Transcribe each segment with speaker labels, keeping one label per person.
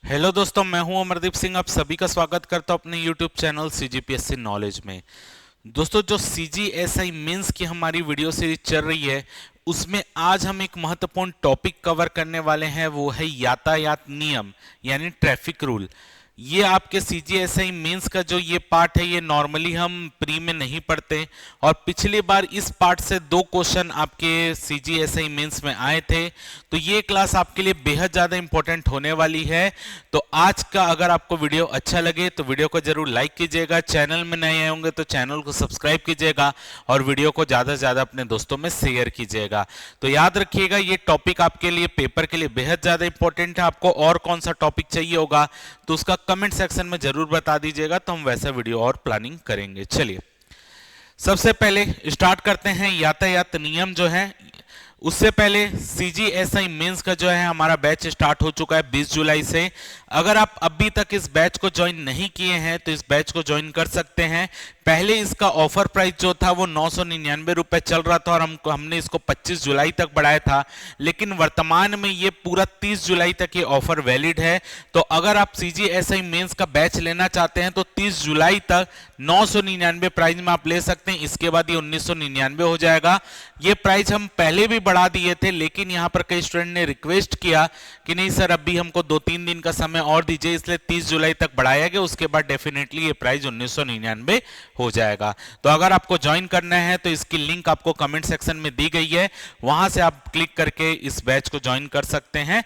Speaker 1: Hello दोस्तों, मैं हूं अमरदीप सिंह। आप सभी का स्वागत करता हूं अपने यूट्यूब चैनल सीजीपीएससी नॉलेज में। दोस्तों, जो सीजीएसआई मेंस की हमारी वीडियो सीरीज चल रही है उसमें आज हम एक महत्वपूर्ण टॉपिक कवर करने वाले हैं, वो है यातायात नियम यानी ट्रैफिक रूल। ये आपके सीजीएसआई मेंस का जो ये पार्ट है ये नॉर्मली हम प्री में नहीं पढ़ते, और पिछली बार इस पार्ट से 2 क्वेश्चन आपके सीजीएसआई मेंस में आए थे। तो ये क्लास आपके लिए बेहद ज़्यादा इंपॉर्टेंट होने वाली है। तो आज का अगर आपको वीडियो अच्छा लगे तो वीडियो को जरूर लाइक कीजिएगा, चैनल में नए आए होंगे तो चैनल को सब्सक्राइब कीजिएगा और वीडियो को ज़्यादा से ज़्यादा अपने दोस्तों में शेयर कीजिएगा। तो याद रखिएगा, ये टॉपिक आपके लिए पेपर के लिए बेहद ज़्यादा इंपॉर्टेंट है। आपको और कौन सा टॉपिक चाहिए होगा तो उसका कमेंट सेक्शन में जरूर बता दीजिएगा, तो हम वैसा वीडियो और प्लानिंग करेंगे। चलिए सबसे पहले स्टार्ट करते हैं यातायात नियम जो है। उससे पहले सीजीएसआई मेंस का जो है हमारा बैच स्टार्ट हो चुका है 20 जुलाई से। अगर आप अभी तक इस बैच को ज्वाइन नहीं किए हैं तो इस बैच को ज्वाइन कर सकते हैं। पहले इसका ऑफर प्राइस जो था वो 999 रुपए चल रहा था और हमने इसको 25 जुलाई तक बढ़ाया था, लेकिन वर्तमान में ये पूरा 30 जुलाई तक ये ऑफर वैलिड है। तो अगर आप सीजीएसआई मेंस का बैच लेना चाहते हैं तो 30 जुलाई तक 999 प्राइस में आप ले सकते हैं। इसके बाद ये 1999 हो जाएगा। ये प्राइस हम पहले भी बढ़ा दिए थे, लेकिन यहाँ पर कई स्टूडेंट ने रिक्वेस्ट किया कि नहीं सर, अभी हमको 2-3 दिन का समय और दीजिए, इसलिए 30 जुलाई तक बढ़ाया गया। उसके बाद डेफिनेटली ये प्राइस 1999 हो जाएगा। तो अगर आपको ज्वाइन करना है तो इसकी लिंक आपको कमेंट सेक्शन में दी गई है, वहां से आप क्लिक करके इस बैच को ज्वाइन कर सकते हैं।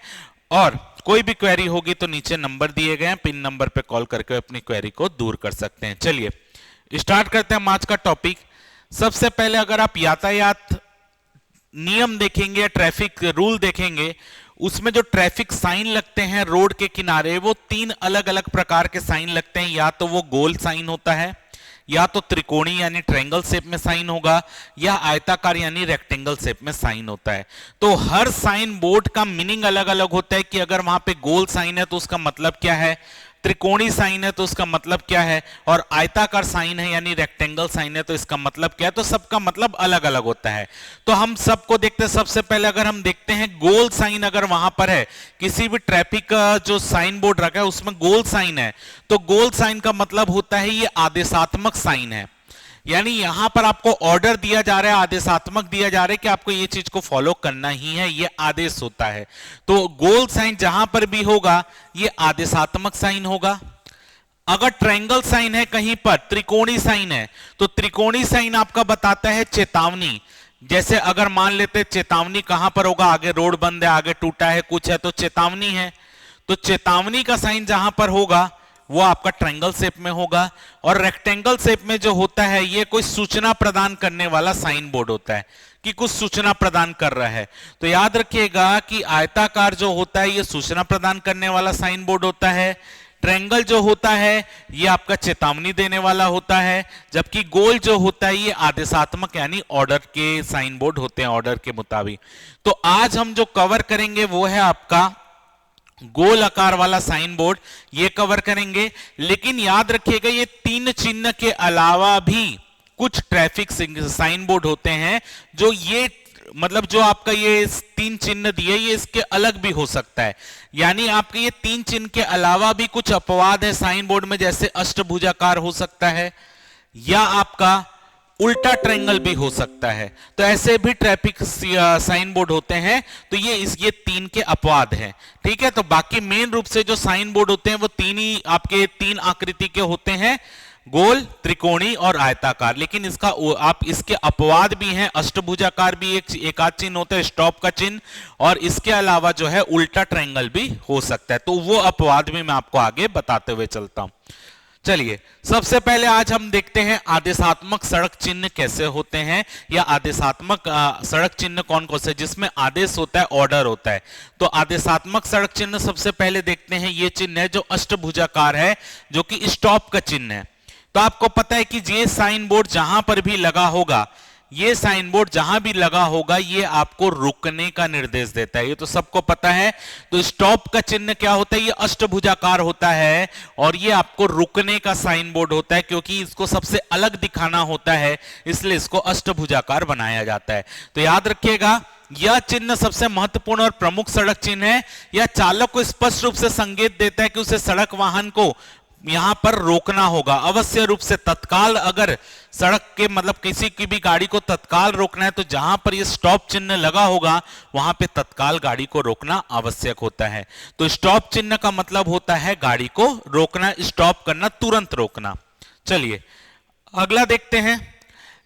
Speaker 1: और कोई भी क्वेरी होगी तो नीचे नंबर दिए गए हैं, पिन नंबर पे कॉल करके अपनी क्वेरी को दूर कर सकते हैं। चलिए स्टार्ट करते हैं आज का टॉपिक। सबसे पहले अगर आप यातायात नियम देखेंगे, ट्रैफिक रूल देखेंगे, उसमें जो ट्रैफिक साइन लगते हैं रोड के किनारे वो 3 अलग अलग प्रकार के साइन लगते हैं। या तो वो गोल साइन होता है, या तो त्रिकोणी यानी ट्रायंगल शेप में साइन होगा, या आयताकार यानी रेक्टेंगल शेप में साइन होता है। तो हर साइन बोर्ड का मीनिंग अलग अलग होता है कि अगर वहां पे गोल साइन है तो उसका मतलब क्या है, त्रिकोणी साइन है तो उसका मतलब क्या है, और आयताकार साइन है यानी रेक्टेंगल साइन है तो इसका मतलब क्या है। तो सबका मतलब अलग अलग होता है। तो हम सबको देखते हैं। सबसे पहले अगर हम देखते हैं गोल साइन अगर वहां पर है, किसी भी ट्रैफिक का जो साइन बोर्ड रखा है उसमें गोल साइन है, तो गोल साइन का मतलब होता है ये आदेशात्मक साइन है। यानी यहां पर आपको ऑर्डर दिया जा रहा है, आदेशात्मक दिया जा रहा है कि आपको ये चीज को फॉलो करना ही है, ये आदेश होता है। तो गोल साइन जहां पर भी होगा ये आदेशात्मक साइन होगा। अगर ट्रायंगल साइन है, कहीं पर त्रिकोणी साइन है, तो त्रिकोणी साइन आपका बताता है चेतावनी। जैसे अगर मान लेते चेतावनी कहां पर होगा, आगे रोड बंद है, आगे टूटा है, कुछ है, तो चेतावनी है। तो चेतावनी का साइन जहां पर होगा वो आपका ट्रायंगल शेप में होगा। और रेक्टेंगल शेप में जो होता है ये कोई सूचना प्रदान करने वाला साइन बोर्ड होता है कि कुछ सूचना प्रदान कर रहा है। तो याद रखिएगा कि आयताकार जो होता है ये सूचना प्रदान करने वाला साइन बोर्ड होता है, ट्रायंगल जो होता है ये आपका चेतावनी देने वाला होता है, जबकि गोल जो होता है ये आदेशात्मक यानी ऑर्डर के साइन बोर्ड होते हैं, ऑर्डर के मुताबिक। तो आज हम जो कवर करेंगे वो है आपका गोल आकार वाला साइन बोर्ड, ये कवर करेंगे। लेकिन याद रखिएगा ये 3 चिन्ह के अलावा भी कुछ ट्रैफिक साइन बोर्ड होते हैं जो ये मतलब जो आपका ये 3 चिन्ह दिए ये इसके अलग भी हो सकता है। यानी आपके ये 3 चिन्ह के अलावा भी कुछ अपवाद है साइन बोर्ड में, जैसे अष्टभुजाकार हो सकता है या आपका उल्टा ट्रायंगल भी हो सकता है। तो ऐसे भी ट्रैफिक साइन बोर्ड होते हैं। तो ये 3 के अपवाद हैं, ठीक है। तो बाकी मेन रूप से जो साइन बोर्ड होते हैं वो 3 ही आपके 3 आकृति के होते हैं, गोल, त्रिकोणी और आयताकार। लेकिन इसका आप इसके अपवाद भी हैं, अष्टभुजाकार भी एक आध चिन्ह होता है, स्टॉप का चिन्ह, और इसके अलावा जो है उल्टा ट्रायंगल भी हो सकता है। तो वो अपवाद भी मैं आपको आगे बताते हुए चलता हूं। चलिए सबसे पहले आज हम देखते हैं आदेशात्मक सड़क चिन्ह कैसे होते हैं, या आदेशात्मक सड़क चिन्ह कौन कौन से जिसमें आदेश होता है, ऑर्डर होता है। तो आदेशात्मक सड़क चिन्ह सबसे पहले देखते हैं, ये चिन्ह है जो अष्टभुजाकार है, जो कि स्टॉप का चिन्ह है। तो आपको पता है कि ये साइन बोर्ड जहां पर भी लगा होगा, ये साइन बोर्ड जहां भी लगा होगा ये आपको रुकने का निर्देश देता है, ये तो सबको पता है। तो स्टॉप का चिन्ह क्या होता है, ये अष्टभुजाकार होता है और ये आपको रुकने का साइन बोर्ड होता है, क्योंकि इसको सबसे अलग दिखाना होता है इसलिए इसको अष्टभुजाकार बनाया जाता है। तो याद रखिएगा यह चिन्ह सबसे महत्वपूर्ण और प्रमुख सड़क चिन्ह है। यह चालक को स्पष्ट रूप से संकेत देता है कि उसे सड़क वाहन को यहां पर रोकना होगा अवश्य रूप से। तत्काल अगर सड़क के मतलब किसी की भी गाड़ी को तत्काल रोकना है तो जहां पर ये स्टॉप चिन्ह लगा होगा वहां पे तत्काल गाड़ी को रोकना आवश्यक होता है। तो स्टॉप चिन्ह का मतलब होता है गाड़ी को रोकना, स्टॉप करना, तुरंत रोकना। चलिए अगला देखते हैं।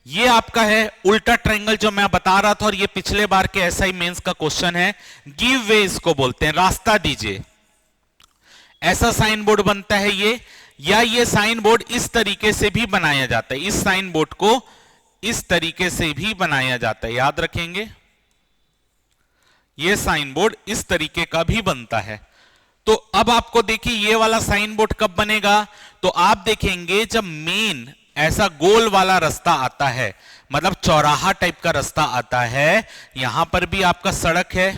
Speaker 1: ये आपका है उल्टा ट्रायंगल जो मैं बता रहा था और ये पिछले बार के एसआई मेंस का क्वेश्चन है। गिव वे इसको बोलते हैं, रास्ता दीजिए। ऐसा साइन बोर्ड बनता है ये, या ये साइन बोर्ड इस तरीके से भी बनाया जाता है। इस साइन बोर्ड को इस तरीके से भी बनाया जाता है, याद रखेंगे। ये साइन बोर्ड इस तरीके का भी बनता है। तो अब आपको देखिए ये वाला साइन बोर्ड कब बनेगा, तो आप देखेंगे जब मेन ऐसा गोल वाला रास्ता आता है, मतलब चौराहा टाइप का रास्ता आता है। यहां पर भी आपका सड़क है,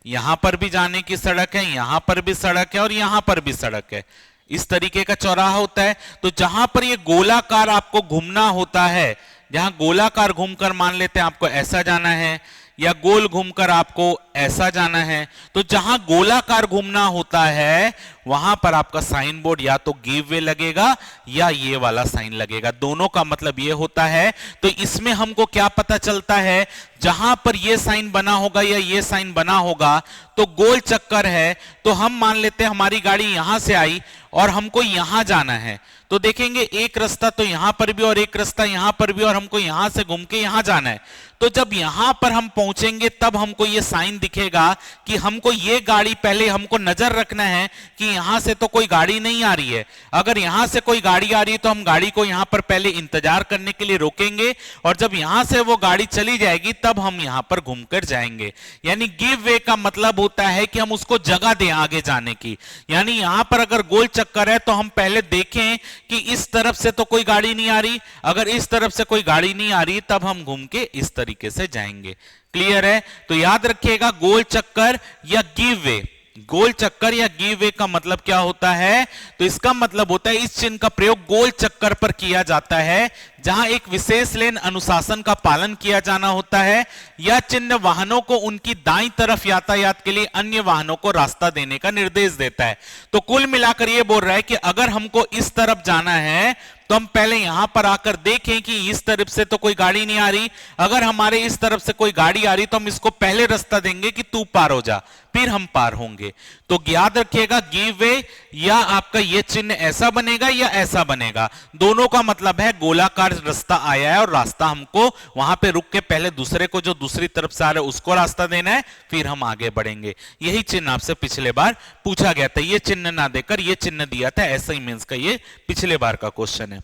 Speaker 1: यहां पर भी जाने की सड़क है, यहां पर भी सड़क है और यहां पर भी सड़क है। इस तरीके का चौराहा होता है। तो जहां पर ये गोलाकार आपको घूमना होता है, जहां गोलाकार घूमकर मान लेते हैं आपको ऐसा जाना है या गोल घूमकर आपको ऐसा जाना है, तो जहां गोलाकार घूमना होता है वहां पर आपका साइन बोर्ड या तो गिव वे लगेगा या ये वाला साइन लगेगा। दोनों का मतलब ये होता है। तो इसमें हमको क्या पता चलता है, जहां पर ये साइन बना होगा या ये साइन बना होगा तो गोल चक्कर है। तो हम मान लेते हैं हमारी गाड़ी यहां से आई और हमको यहां जाना है, तो देखेंगे एक रास्ता तो यहां पर भी और एक रास्ता यहां पर भी और हमको यहां से घूम के यहां जाना है। तो जब यहां पर हम पहुंचेंगे तब हमको ये साइन दिखेगा कि हमको ये गाड़ी पहले हमको नजर रखना है कि यहां से तो कोई गाड़ी नहीं आ रही है। अगर यहां से कोई गाड़ी आ रही है तो हम गाड़ी को यहां पर पहले इंतजार करने के लिए रोकेंगे और जब यहां से वो गाड़ी चली जाएगी तब हम यहां पर घूमकर जाएंगे। यानी गिव वे का मतलब होता है कि हम उसको जगह दें आगे जाने की। यानी यहां पर अगर गोल चक्कर है तो हम पहले देखें कि इस तरफ से तो कोई गाड़ी नहीं आ रही, अगर इस तरफ से कोई गाड़ी नहीं आ रही तब हम घूम के इस तरीके से जाएंगे। क्लियर है? तो याद रखिएगा गोल चक्कर या गिव वे, गोल चक्कर या गिव वे का मतलब क्या होता है, तो इसका मतलब होता है इस चिन्ह का प्रयोग गोल चक्कर पर किया जाता है जहां एक विशेष लेन अनुशासन का पालन किया जाना होता है। यह चिन्ह वाहनों को उनकी दाईं तरफ यातायात के लिए अन्य वाहनों को रास्ता देने का निर्देश देता है। तो कुल मिलाकर यह बोल रहा है कि अगर हमको इस तरफ जाना है तो हम पहले यहां पर आकर देखें कि इस तरफ से तो कोई गाड़ी नहीं आ रही, अगर हमारे इस तरफ से कोई गाड़ी आ रही तो हम इसको पहले रास्ता देंगे कि तू पार हो जा, फिर हम पार होंगे। तो याद रखिएगा गिव वे या आपका ये चिन्ह ऐसा बनेगा या ऐसा बनेगा, दोनों का मतलब है गोलाकार रास्ता आया है और रास्ता हमको वहां पे रुक के पहले दूसरे को जो दूसरी तरफ से आ रहा है उसको रास्ता देना है, फिर हम आगे बढ़ेंगे। यही चिन्ह आपसे पिछले बार पूछा गया था, ये चिन्ह ना देकर ये चिन्ह दिया था। ऐसा ही मीन्स का ये पिछले बार का क्वेश्चन है।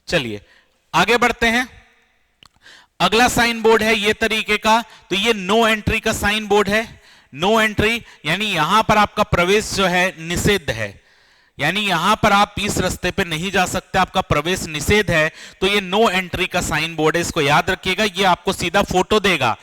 Speaker 1: चलिए आगे बढ़ते हैं। अगला साइन बोर्ड है ये तरीके का, तो ये नो एंट्री का साइन बोर्ड है। नो एंट्री यानी यहां पर आपका प्रवेश जो है निषेध है, यानी यहां पर आप इस रास्ते पे नहीं जा सकते, आपका प्रवेश निषेध है। तो ये नो एंट्री का साइन बोर्ड है, इसको याद रखिएगा। ये आपको सीधा फोटो देगा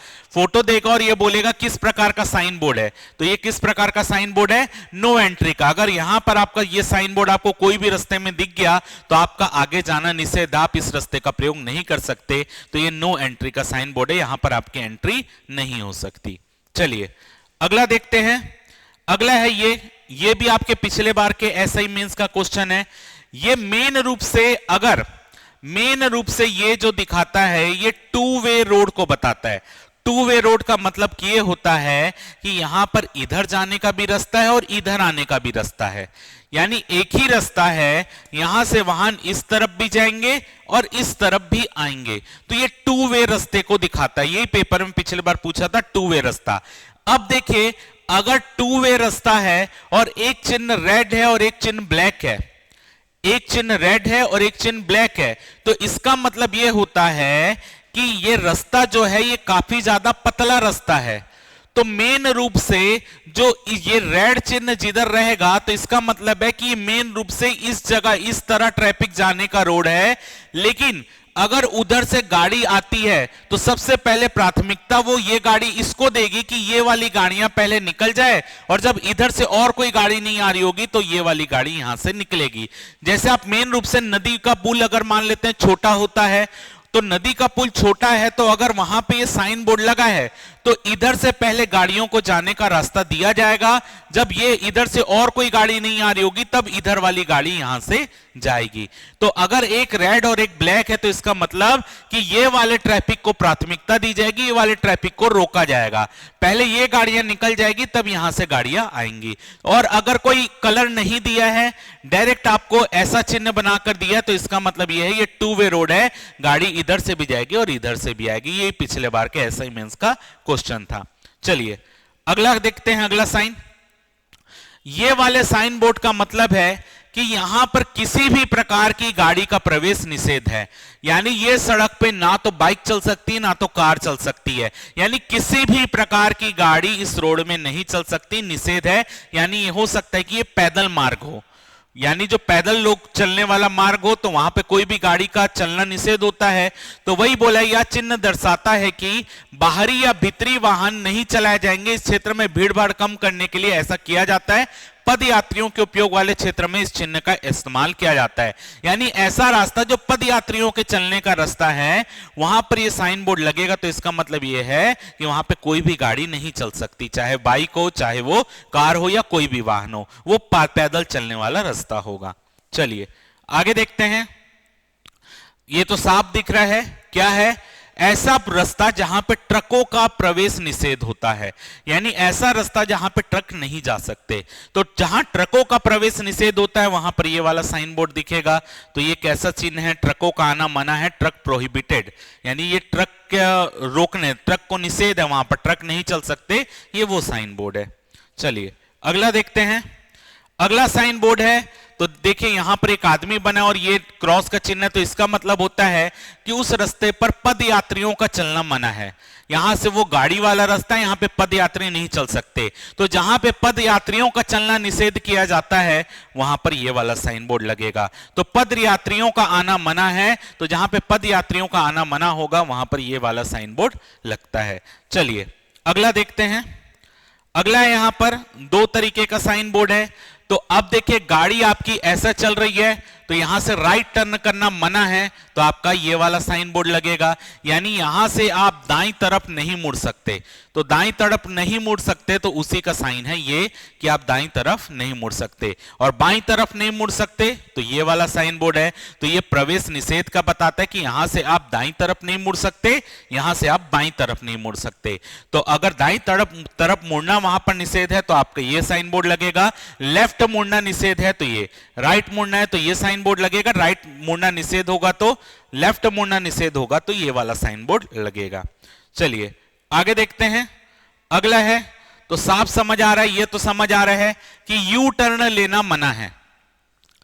Speaker 1: और ये बोलेगा किस प्रकार का साइन बोर्ड है। तो ये किस प्रकार का साइन बोर्ड है, नो एंट्री का। अगर यहां पर आपका ये साइन बोर्ड आपको कोई भी रास्ते में दिख गया तो आपका आगे जाना निषेध, आप इस रास्ते का प्रयोग नहीं कर सकते। तो ये नो एंट्री का साइन बोर्ड है, यहां पर आपकी एंट्री नहीं हो सकती। चलिए अगला देखते हैं। अगला है ये भी आपके पिछले बार के एसआई मेंस का क्वेश्चन है। ये मेन रूप से ये जो दिखाता है ये टू वे रोड को बताता है। टू वे रोड का मतलब ये होता है कि यहां पर इधर जाने का भी रास्ता है और इधर आने का भी रास्ता है, यानी एक ही रास्ता है, यहां से वाहन इस तरफ भी जाएंगे और इस तरफ भी आएंगे। तो ये टू वे रास्ते को दिखाता है। यही पेपर में पिछले बार पूछा था, टू वे रास्ता। अब देखिए अगर टू वे रास्ता है और एक चिन्ह रेड है और एक चिन्ह ब्लैक है, एक चिन्ह रेड है और एक चिन्ह ब्लैक है, तो इसका मतलब यह होता है कि ये रास्ता जो है ये काफी ज्यादा पतला रास्ता है। तो मेन रूप से जो ये रेड चिन्ह जिधर रहेगा तो इसका मतलब है कि ये मेन रूप से इस जगह इस तरह ट्रैफिक जाने का रोड है। लेकिन अगर उधर से गाड़ी आती है तो सबसे पहले प्राथमिकता वो ये गाड़ी इसको देगी कि ये वाली गाड़ियां पहले निकल जाए, और जब इधर से और कोई गाड़ी नहीं आ रही होगी तो ये वाली गाड़ी यहां से निकलेगी। जैसे आप मेन रूप से नदी का पुल अगर मान लेते हैं छोटा होता है, तो नदी का पुल छोटा है तो अगर वहां पे ये साइन बोर्ड लगा है तो इधर से पहले गाड़ियों को जाने का रास्ता दिया जाएगा। जब ये इधर से और कोई गाड़ी नहीं आ रही होगी तब इधर वाली गाड़ी यहां से जाएगी। तो अगर एक रेड और एक ब्लैक है तो इसका मतलब कि ये वाले ट्रैफिक को प्राथमिकता दी जाएगी, ये वाले ट्रैफिक को रोका जाएगा। पहले ये गाड़ियां निकल जाएगी तब यहां से गाड़ियां आएंगी। और अगर कोई कलर नहीं दिया है, डायरेक्ट आपको ऐसा चिन्ह बनाकर दिया है, तो इसका मतलब ये है ये टू वे रोड है, गाड़ी इधर से भी जाएगी और इधर से भी आएगी। ये पिछले बार के एसआई मेंस का क्वेश्चन था। चलिए अगला देखते हैं। अगला साइन, ये वाले साइन बोर्ड का मतलब है कि यहां पर किसी भी प्रकार की गाड़ी का प्रवेश निषेध है। यानी ये सड़क पे ना तो बाइक चल सकती है ना तो कार चल सकती है, यानी किसी भी प्रकार की गाड़ी इस रोड में नहीं चल सकती, निषेध है। यानी ये हो सकता है कि ये पैदल मार्ग हो, यानी जो पैदल लोग चलने वाला मार्ग हो तो वहां पे कोई भी गाड़ी का चलना निषेध होता है। तो वही बोला, यह चिन्ह दर्शाता है कि बाहरी या भीतरी वाहन नहीं चलाए जाएंगे। इस क्षेत्र में भीड़ भाड़ कम करने के लिए ऐसा किया जाता है। पद यात्रियों के उपयोग वाले क्षेत्र में इस चिन्ह का इस्तेमाल किया जाता है। यानी ऐसा रास्ता जो पद यात्रियों के चलने का रास्ता है वहां पर यह साइन बोर्ड लगेगा। तो इसका मतलब यह है कि वहां पे कोई भी गाड़ी नहीं चल सकती, चाहे बाइक हो, चाहे वो कार हो या कोई भी वाहन हो, वो पैदल चलने वाला रास्ता होगा। चलिए आगे देखते हैं। ये तो साफ दिख रहा है, क्या है? ऐसा रास्ता जहां पे ट्रकों का प्रवेश निषेध होता है, यानी ऐसा रास्ता जहां पे ट्रक नहीं जा सकते। तो जहां ट्रकों का प्रवेश निषेध होता है वहां पर ये वाला साइन बोर्ड दिखेगा। तो ये कैसा चिन्ह है? ट्रकों का आना मना है, ट्रक प्रोहिबिटेड, यानी ये ट्रक रोकने, ट्रक को निषेध है, वहां पर ट्रक नहीं चल सकते, ये वो साइन बोर्ड है। चलिए अगला देखते हैं। अगला साइन बोर्ड है, तो देखिए यहां पर एक आदमी बना और ये क्रॉस का चिन्ह है। तो इसका मतलब होता है कि उस रास्ते पर पद यात्रियों का चलना मना है। यहां से वो गाड़ी वाला रास्ता है, यहां पे पद यात्री नहीं चल सकते। तो जहां पे पद यात्रियों का चलना निषेध किया जाता है वहां पर ये वाला साइन बोर्ड लगेगा। तो पद यात्रियों का आना मना है, तो जहां पे पद यात्रियों का आना मना होगा वहां पर ये वाला साइन बोर्ड लगता है। चलिए अगला देखते हैं। अगला यहां पर दो तरीके का साइन बोर्ड है। तो अब देखिए गाड़ी आपकी ऐसा चल रही है तो यहां से राइट टर्न करना मना है, तो आपका ये वाला साइन बोर्ड लगेगा। यानी यहां से आप दाईं तरफ नहीं मुड़ सकते। तो दाईं तरफ नहीं मुड़ सकते तो उसी का साइन है ये कि आप दाईं तरफ नहीं मुड़ सकते। और बाईं तरफ नहीं मुड़ सकते तो ये वाला साइन बोर्ड है। तो ये प्रवेश निषेध का बताता है कि यहां से आप दाईं तरफ नहीं मुड़ सकते, यहां से आप बाईं तरफ नहीं मुड़ सकते। तो अगर दाईं तरफ मुड़ना वहां पर निषेध है तो आपका ये साइन बोर्ड लगेगा। लेफ्ट मुड़ना निषेध है तो ये, राइट मुड़ना है तो ये साइन बोर्ड लगेगा। राइट मुड़ना निषेध होगा तो लेफ्ट मुड़ना निषेध होगा तो ये वाला साइन बोर्ड लगेगा। चलिए आगे देखते हैं। अगला है, तो साफ समझ आ रहा है, ये तो समझ आ रहा है कि यू टर्न लेना मना है।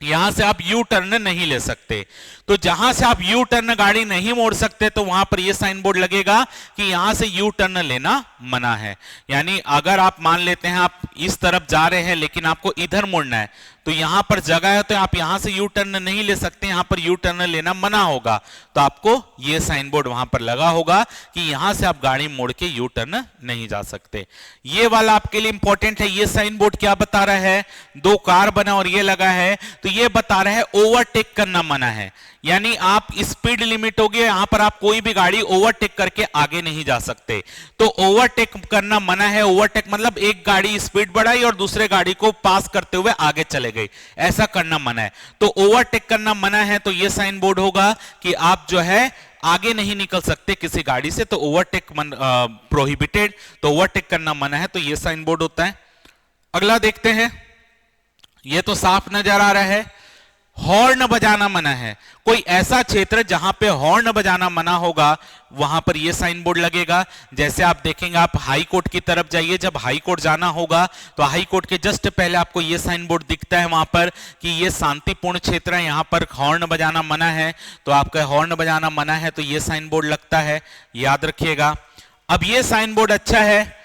Speaker 1: यहां से आप यू टर्न नहीं ले सकते। तो जहां से आप यू टर्न गाड़ी नहीं मोड़ सकते तो वहां पर यह साइन बोर्ड लगेगा कि यहां से यू टर्न लेना मना है। यानी अगर आप मान लेते हैं आप इस तरफ जा रहे हैं लेकिन आपको इधर मुड़ना है, तो यहां पर जगह है तो आप यहां से यू टर्न नहीं ले सकते, यहां पर यू टर्न लेना मना होगा। तो आपको यह साइन बोर्ड वहां पर लगा होगा कि यहां से आप गाड़ी मोड़ के यू टर्न नहीं जा सकते। ये वाला आपके लिए इंपॉर्टेंट है। ये साइन बोर्ड क्या बता रहा है? दो कार बना और ये लगा है, तो ये बता रहा है ओवरटेक करना मना है। यानी आप स्पीड लिमिट होगी, यहां पर आप कोई भी गाड़ी ओवरटेक करके आगे नहीं जा सकते। तो ओवरटेक करना मना है। ओवरटेक मतलब एक गाड़ी स्पीड बढ़ाई और दूसरे गाड़ी को पास करते हुए आगे चले गई, ऐसा करना मना है। तो ओवरटेक करना मना है तो यह साइन बोर्ड होगा कि आप जो है आगे नहीं निकल सकते किसी गाड़ी से। तो ओवरटेक प्रोहिबिटेड, तो ओवरटेक करना मना है, तो यह साइन बोर्ड होता है। अगला देखते हैं। यह तो साफ नजर आ रहा है, हॉर्न बजाना मना है। कोई ऐसा क्षेत्र जहां पे हॉर्न बजाना मना होगा वहां पर यह साइन बोर्ड लगेगा। जैसे आप देखेंगे, आप हाई कोर्ट की तरफ जाइए, जब हाई कोर्ट जाना होगा तो हाई कोर्ट के जस्ट पहले आपको यह साइन बोर्ड दिखता है वहां पर कि यह शांतिपूर्ण क्षेत्र है, यहां पर हॉर्न बजाना मना है। तो आपका हॉर्न बजाना मना है तो यह साइन बोर्ड लगता है, याद रखिएगा। अब यह साइन बोर्ड अच्छा है,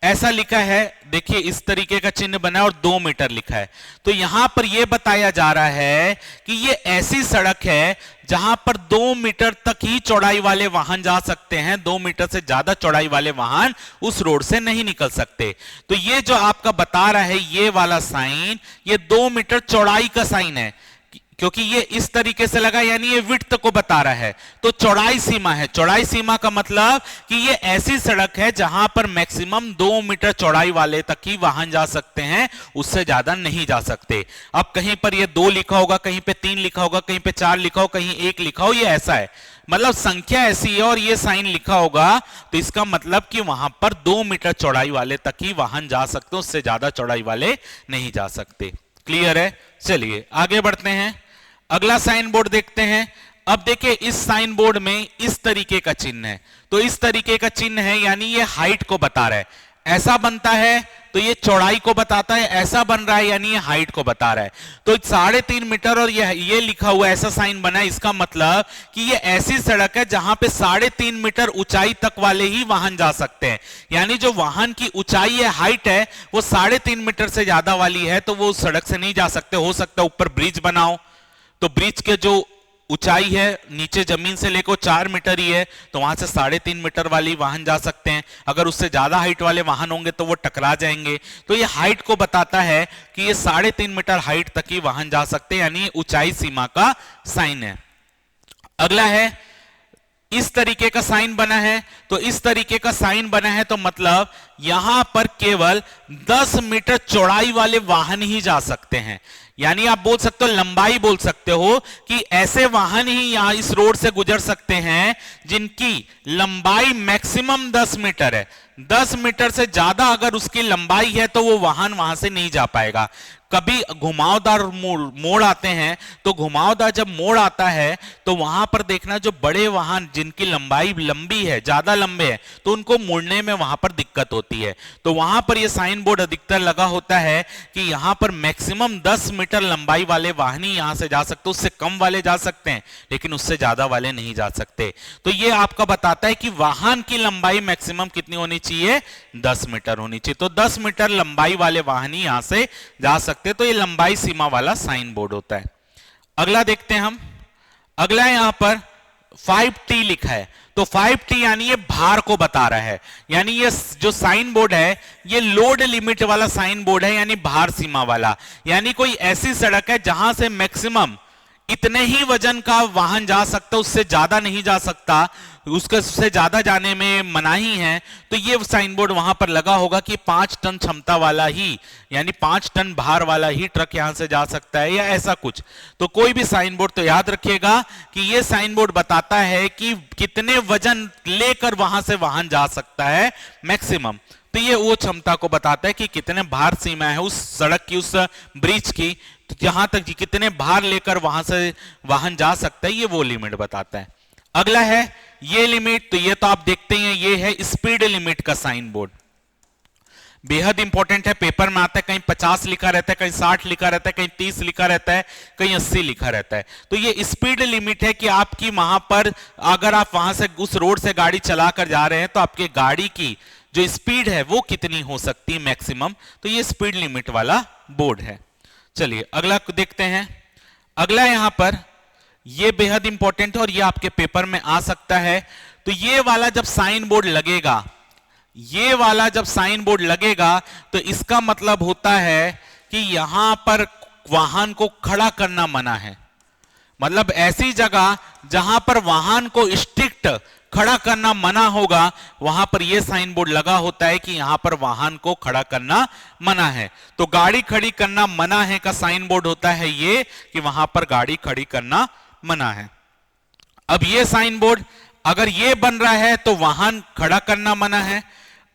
Speaker 1: ऐसा लिखा है, देखिए इस तरीके का चिन्ह बना है और 2 मीटर लिखा है। तो यहां पर यह बताया जा रहा है कि यह ऐसी सड़क है जहां पर 2 मीटर तक ही चौड़ाई वाले वाहन जा सकते हैं। 2 मीटर से ज्यादा चौड़ाई वाले वाहन उस रोड से नहीं निकल सकते। तो ये जो आपका बता रहा है ये वाला साइन, ये 2 मीटर चौड़ाई का साइन है। क्योंकि ये इस तरीके से लगा, यानी ये विड्थ को बता रहा है। तो चौड़ाई सीमा है, चौड़ाई सीमा का मतलब कि ये ऐसी सड़क है जहां पर मैक्सिमम 2 मीटर चौड़ाई वाले तक ही वाहन जा सकते हैं, उससे ज्यादा नहीं जा सकते। अब कहीं पर ये 2 लिखा होगा, कहीं पे 3 लिखा होगा, कहीं पे 4 लिखा हो, कहीं 1 लिखा हो, ये ऐसा है, मतलब संख्या ऐसी है और ये साइन लिखा होगा, तो इसका मतलब कि वहां पर 2 मीटर चौड़ाई वाले तक ही वाहन जा सकते हैं, उससे ज्यादा चौड़ाई वाले नहीं जा सकते। क्लियर है? चलिए आगे बढ़ते हैं, अगला साइन बोर्ड देखते हैं। अब देखिए इस साइन बोर्ड में इस तरीके का चिन्ह है, तो इस तरीके का चिन्ह है यानी ये हाइट को बता रहा है। ऐसा बनता है तो ये चौड़ाई को बताता है, ऐसा बन रहा है यानी ये हाइट को बता रहा है। तो 3.5 मीटर और ये लिखा हुआ ऐसा साइन बना है, इसका मतलब कि ये ऐसी सड़क है जहां पे 3.5 मीटर ऊंचाई तक वाले ही वाहन जा सकते हैं। यानी जो वाहन की ऊंचाई है, हाइट है, वो 3.5 मीटर से ज्यादा वाली है तो वो उस सड़क से नहीं जा सकते। हो सकता है ऊपर ब्रिज बनाओ तो ब्रिज के जो ऊंचाई है नीचे जमीन से लेकर 4 मीटर ही है, तो वहां से 3.5 मीटर वाली वाहन जा सकते हैं। अगर उससे ज्यादा हाइट वाले वाहन होंगे तो वो टकरा जाएंगे। तो ये हाइट को बताता है कि ये 3.5 मीटर हाइट तक ही वाहन जा सकते हैं, यानी ऊंचाई सीमा का साइन है। अगला है इस तरीके का साइन बना है, तो इस तरीके का साइन बना है तो मतलब यहां पर केवल 10 मीटर चौड़ाई वाले वाहन ही जा सकते हैं। यानी आप बोल सकते हो, लंबाई बोल सकते हो कि ऐसे वाहन ही यहां इस रोड से गुजर सकते हैं जिनकी लंबाई मैक्सिमम 10 मीटर है। 10 मीटर से ज्यादा अगर उसकी लंबाई है तो वो वाहन वहां से नहीं जा पाएगा। कभी घुमावदार मोड़ आते हैं, तो घुमावदार जब मोड़ आता है तो वहां पर देखना जो बड़े वाहन जिनकी लंबाई लंबी है, ज्यादा लंबे हैं, तो उनको मोड़ने में वहां पर दिक्कत होती है। तो वहां पर ये साइन बोर्ड अधिकतर लगा होता है कि यहां पर मैक्सिमम 10 मीटर लंबाई वाले वाहन ही यहां से जा सकते, उससे कम वाले जा सकते हैं लेकिन उससे ज्यादा वाले नहीं जा सकते। तो ये आपका बताता है कि वाहन की लंबाई मैक्सिमम कितनी होनी चाहिए, 10 मीटर होनी चाहिए। तो 10 मीटर लंबाई वाले वाहन ही यहां से जा सकते, तो ये लंबाई सीमा वाला साइन बोर्ड होता है। अगला देखते हैं हम, अगला यहां पर 5T लिखा है, तो 5T यानी ये भार को बता रहा है। यानी ये जो साइन बोर्ड है ये लोड लिमिट वाला साइन बोर्ड है, यानी भार सीमा वाला। यानी कोई ऐसी सड़क है जहां से मैक्सिमम इतने ही वजन का वाहन जा सकता, उससे ज्यादा नहीं जा सकता, उससे ज्यादा जाने में मनाही है। तो ये साइन बोर्ड वहां पर लगा होगा कि 5 टन क्षमता वाला ही, यानी 5 टन भार वाला ही ट्रक यहां से जा सकता है, या ऐसा कुछ। तो कोई भी साइन बोर्ड तो याद रखिएगा कि ये साइन बोर्ड बताता है कि कितने वजन लेकर वहां से वाहन जा सकता है मैक्सिमम। तो ये वो क्षमता को बताता है कि कितने भार सीमा है उस सड़क की, उस ब्रिज की, तो जहां तक कितने भार लेकर वहां से वाहन जा सकता है, ये वो लिमिट बताता है। अगला है ये लिमिट, तो ये तो आप देखते हैं, ये है स्पीड लिमिट का साइन बोर्ड। बेहद इंपॉर्टेंट है, पेपर में आता है, कहीं 50 लिखा रहता है, कहीं 60 लिखा रहता है, कहीं 30 लिखा रहता है, कहीं 80 लिखा रहता है। तो ये स्पीड लिमिट है कि आपकी वहां पर अगर आप वहां से उस रोड से गाड़ी चला कर जा रहे हैं तो आपके गाड़ी की जो स्पीड है वो कितनी हो सकती है मैक्सिमम। तो ये स्पीड लिमिट वाला बोर्ड है। चलिए अगला देखते हैं। अगला यहां पर ये बेहद इंपॉर्टेंट है और ये आपके पेपर में आ सकता है। तो ये वाला जब साइन बोर्ड लगेगा, ये वाला जब साइन बोर्ड लगेगा तो इसका मतलब होता है कि यहां पर वाहन को खड़ा करना मना है। मतलब ऐसी जगह जहां पर वाहन को स्ट्रिक्ट खड़ा करना मना होगा, वहां पर यह साइन बोर्ड लगा होता है कि यहां पर वाहन को खड़ा करना मना है। तो गाड़ी खड़ी करना मना है का साइन बोर्ड होता है ये कि वहां पर गाड़ी खड़ी करना मना है। अब ये साइन बोर्ड अगर ये बन रहा है तो वाहन खड़ा करना मना है।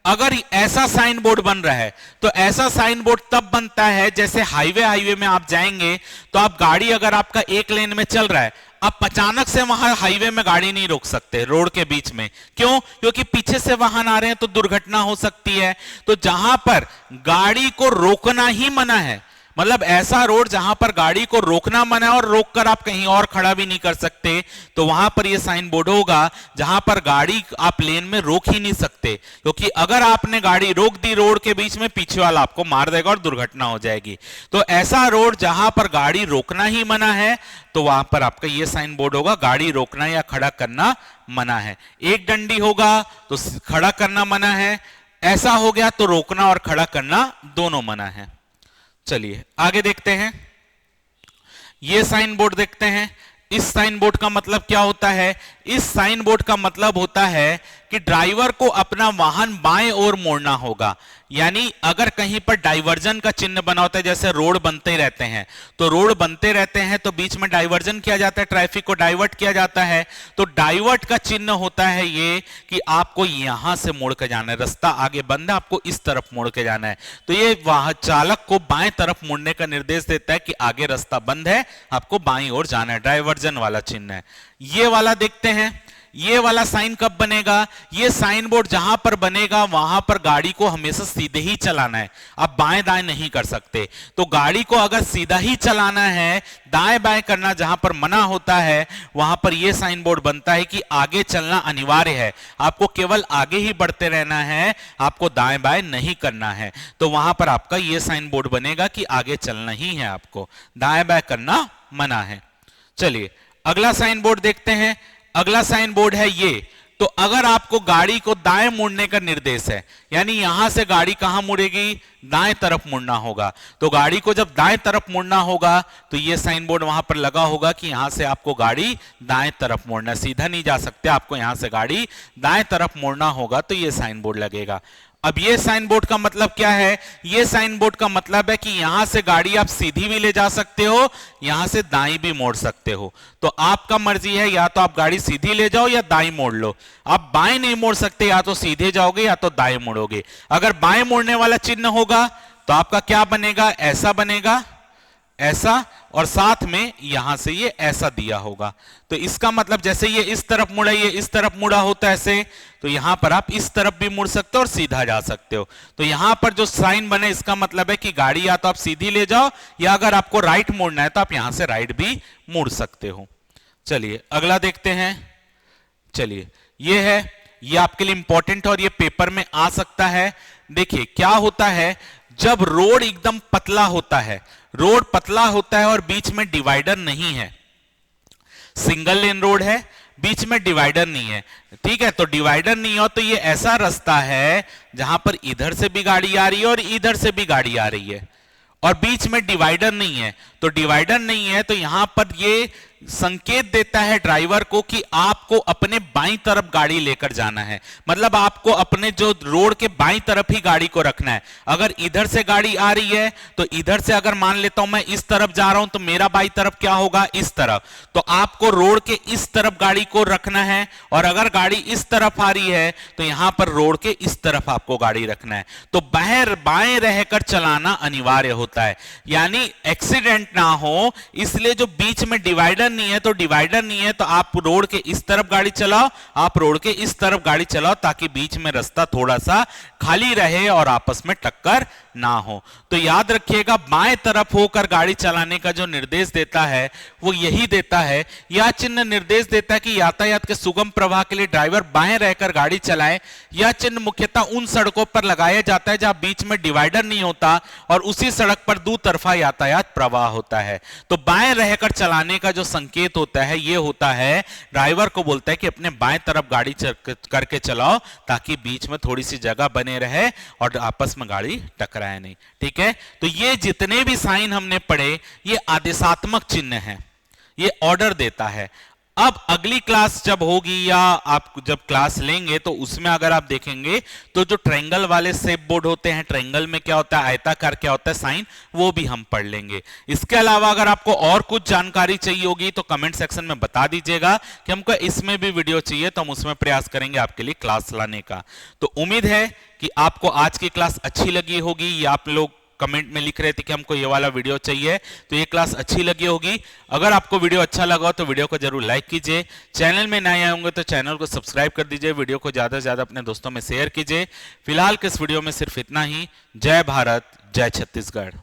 Speaker 1: अगर ऐसा साइन बोर्ड बन रहा है तो ऐसा साइन बोर्ड तब बनता है जैसे हाईवे में आप जाएंगे तो आप गाड़ी अगर आपका एक लेन में चल रहा है, आप अचानक से वहां हाईवे में गाड़ी नहीं रोक सकते रोड के बीच में। क्यों? क्योंकि पीछे से वाहन आ रहे हैं तो दुर्घटना हो सकती है। तो जहां पर गाड़ी को रोकना ही मना है, मतलब ऐसा रोड जहां पर गाड़ी को रोकना मना है और रोककर आप कहीं और खड़ा भी नहीं कर सकते, तो वहां पर यह साइन बोर्ड होगा जहां पर गाड़ी आप लेन में रोक ही नहीं सकते। क्योंकि अगर आपने गाड़ी रोक दी रोड के बीच में, पीछे वाला आपको मार देगा और दुर्घटना हो जाएगी। तो ऐसा रोड जहां पर गाड़ी रोकना ही मना है तो वहां पर आपका यह साइन बोर्ड होगा, गाड़ी रोकना या खड़ा करना मना है। एक डंडी होगा तो खड़ा करना मना है, ऐसा हो गया तो रोकना और खड़ा करना दोनों मना है। चलिए आगे देखते हैं। ये साइन बोर्ड देखते हैं। इस साइन बोर्ड का मतलब क्या होता है? इस साइन बोर्ड का मतलब होता है कि ड्राइवर को अपना वाहन बाएं ओर मोड़ना होगा। यानी अगर कहीं पर डाइवर्जन का चिन्ह बना होता है, जैसे रोड बनते रहते हैं, तो रोड बनते रहते हैं तो बीच में डाइवर्जन किया जाता है, ट्रैफिक को डाइवर्ट किया जाता है, तो डाइवर्ट का चिन्ह होता है ये कि आपको यहां से मोड़ के जाना है, रास्ता आगे बंद है, आपको इस तरफ मोड़ के जाना है। तो ये वाहन चालक को बाएं तरफ मुड़ने का निर्देश देता है कि आगे रास्ता बंद है, आपको बाईं ओर जाना है, डाइवर्जन वाला चिन्ह है। ये वाला देखते हैं, ये वाला साइन कब बनेगा? ये साइन बोर्ड जहां पर बनेगा वहां पर गाड़ी को हमेशा सीधे ही चलाना है, आप बाएं दाएं नहीं कर सकते। तो गाड़ी को अगर सीधा ही चलाना है, दाएं बाएं करना जहां पर मना होता है, वहां पर यह साइन बोर्ड बनता है कि आगे चलना अनिवार्य है, आपको केवल आगे ही बढ़ते रहना है, आपको दाएं बाएं नहीं करना है। तो वहां पर आपका यह साइन बोर्ड बनेगा कि आगे चलना ही है, आपको दाएं बाएं करना मना है। चलिए अगला साइन बोर्ड देखते हैं। अगला साइन बोर्ड है ये। तो अगर आपको गाड़ी को दाएं मुड़ने का निर्देश है, यानी यहां से गाड़ी कहां मुड़ेगी? दाएं तरफ मुड़ना होगा। तो गाड़ी को जब दाएं तरफ मुड़ना होगा तो ये साइन बोर्ड वहां पर लगा होगा कि यहां से आपको गाड़ी दाएं तरफ मुड़ना, सीधा नहीं जा सकते, आपको यहां से गाड़ी दाएं तरफ मुड़ना होगा, तो ये साइन बोर्ड लगेगा। अब ये साइन बोर्ड का मतलब क्या है? ये साइन बोर्ड का मतलब है कि यहां से गाड़ी आप सीधी भी ले जा सकते हो, यहां से दाईं भी मोड़ सकते हो। तो आपका मर्जी है, या तो आप गाड़ी सीधी ले जाओ या दाईं मोड़ लो। आप बाएं नहीं मोड़ सकते, या तो सीधे जाओगे या तो दाएं मोड़ोगे। अगर बाएं मोड़ने वाला चिन्ह होगा तो आपका क्या बनेगा? ऐसा बनेगा, ऐसा, और साथ में यहां से ये ऐसा दिया होगा। तो इसका मतलब जैसे ये इस तरफ मुड़ा, ये इस तरफ मुड़ा होता है ऐसे, तो यहां पर आप इस तरफ भी मुड़ सकते हो और सीधा जा सकते हो। तो यहां पर जो साइन बने इसका मतलब है कि गाड़ी या तो आप सीधी ले जाओ, या अगर आपको राइट मुड़ना है तो आप यहां से राइट भी मुड़ सकते हो। चलिए अगला देखते हैं। चलिए ये है, ये आपके लिए इंपॉर्टेंट और ये पेपर में आ सकता है। देखिए क्या होता है, जब रोड एकदम पतला होता है, रोड पतला होता है और बीच में डिवाइडर नहीं है, सिंगल लेन रोड है, बीच में डिवाइडर नहीं है, ठीक है, तो डिवाइडर नहीं हो तो ये ऐसा रास्ता है जहां पर इधर से भी गाड़ी आ रही है और इधर से भी गाड़ी आ रही है, और बीच में डिवाइडर नहीं है। तो डिवाइडर नहीं है तो यहां पर ये संकेत देता है ड्राइवर को कि आपको अपने बाईं तरफ गाड़ी लेकर जाना है, मतलब आपको अपने जो रोड के बाईं तरफ ही गाड़ी को रखना है। अगर इधर से गाड़ी आ रही है तो इधर से अगर मान लेता हूं मैं इस तरफ जा रहा हूं तो मेरा बाईं तरफ क्या होगा? इस तरफ। तो आपको रोड के इस तरफ गाड़ी को रखना है, और अगर गाड़ी इस तरफ आ रही है तो यहां पर रोड के इस तरफ आपको गाड़ी रखना है। तो बाएं रहकर चलाना अनिवार्य होता है, यानी एक्सीडेंट ना हो, इसलिए जो बीच में डिवाइडर नहीं है, तो डिवाइडर नहीं है तो आप रोड के इस तरफ गाड़ी चलाओ, आप रोड के इस तरफ गाड़ी चलाओ, ताकि बीच में रास्ता थोड़ा सा खाली रहे और आपस में टक्कर ना हो। तो याद रखिएगा, बाएं तरफ होकर गाड़ी चलाने का जो निर्देश देता है वो यही देता है। यह चिन्ह निर्देश देता है कि यातायात के सुगम प्रवाह के लिए ड्राइवर बाएं रहकर गाड़ी चलाए। यह चिन्ह मुख्यतः उन सड़कों पर लगाया जाता है जहां बीच में डिवाइडर नहीं होता और उसी सड़क पर दो तरफा यातायात प्रवाह होता है। तो बाएं रहकर चलाने का जो संकेत होता है ये होता है, ड्राइवर को बोलता है कि अपने बाएं तरफ गाड़ी करके चलाओ, ताकि बीच में थोड़ी सी जगह बने रहे और आपस में गाड़ी टकराए नहीं, ठीक है। तो ये जितने भी साइन हमने पढ़े ये आदेशात्मक चिन्ह है, ये ऑर्डर देता है। अब अगली क्लास जब होगी या आप जब क्लास लेंगे तो उसमें अगर आप देखेंगे तो जो ट्रायंगल वाले शेप बोर्ड होते हैं, ट्रायंगल में क्या होता है, आयताकार क्या होता है साइन, वो भी हम पढ़ लेंगे। इसके अलावा अगर आपको और कुछ जानकारी चाहिए होगी तो कमेंट सेक्शन में बता दीजिएगा कि हमको इसमें भी वीडियो चाहिए, तो हम उसमें प्रयास करेंगे आपके लिए क्लास लाने का। तो उम्मीद है कि आपको आज की क्लास अच्छी लगी होगी, या आप लोग कमेंट में लिख रहे थे कि हमको ये वाला वीडियो चाहिए, तो ये क्लास अच्छी लगी होगी। अगर आपको वीडियो अच्छा लगा तो वीडियो को जरूर लाइक कीजिए, चैनल में नए आए होंगे तो चैनल को सब्सक्राइब कर दीजिए, वीडियो को ज्यादा से ज्यादा अपने दोस्तों में शेयर कीजिए। फिलहाल के इस वीडियो में सिर्फ इतना ही। जय भारत, जय छत्तीसगढ़।